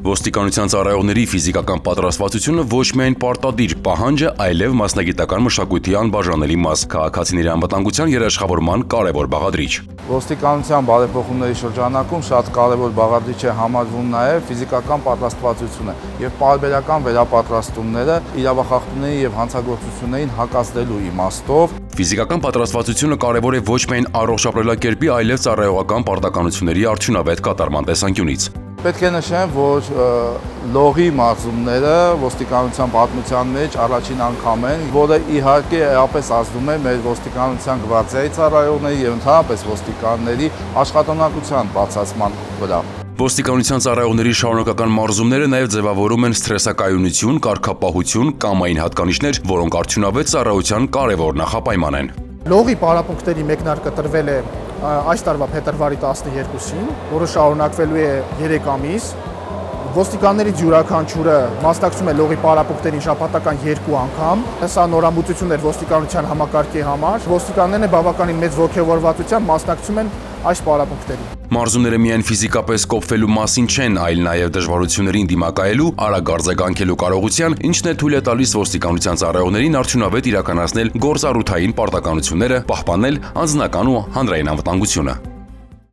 Ոստիկանության ծառայողների ֆիզիկական պատրաստվածությունը ոչ միայն պարտադիր պահանջ է, այլև մասնագիտական մշակույթի անբաժանելի մաս, քաղաքացիների անվտանգության երաշխավորման կարևոր բաղադրիչ։ Ոստիկանության բարեփոխումների շրջանակում շատ կարևոր բաղադրիչ է համարվում նաև ֆիզիկական պատրաստվածությունը եւ պարբերական վերապատրաստումները իրավախախտումների եւ հանցագործություններին հակազդելու իմաստով։ Ֆիզիկական պատրաստվածությունը կարևոր է ոչ միայն առողջ ապրելակերպի, այլև ծառայողական պարտականությունների արդյունավետ կատարման տեսանկյունից։ Պետք է նշեմ, որ լողի մարզումները ոստիկանության պատմության մեջ առաջին անգամ են, որը իհարկե էապես ազդում է մեր ոստիկանության գվարդիայի ծառայողների եւ ընդհանրապես ոստիկանների աշխատունակության բարձրացման վրա։ Ոստիկանության ծառայողների շարունակական մարզումները նաև ձևավորում են սթրեսակայունություն, կարգապահություն, կամային հատկանիշներ, որոնք արդյունավետ ծառայության կարևոր նախապայման են։ Լողի պարապմունքների մեկնարկը տրվել է այս տարվա փետրվարի 12-ին, որը շարունակվելու է 3 ամիս։ Ոստիկանների յուրաքանչյուրը մասնակցում է լողի պարապմունքներին շաբաթական 2 անգամ։ Սա նորամուծություն էր ոստիկանության համակարգի համար։ Ոստիկաններն բավականին մեծ ոգևորվածությամբ մասնակցում են այս պարապմունքներին։ Մարզումները միայն ֆիզիկապես կոփվելու մասին չեն, այլ նաև դժվարություններին դիմակայելու, արագ արձագանքելու կարողության, ինչն է թույլ է տալիս ոստիկանության ծառայողներին արդյունավետ իրականացնել գործառութային պարտականությունները, պահպանել անձնական ու հանրային անվտանգությունը։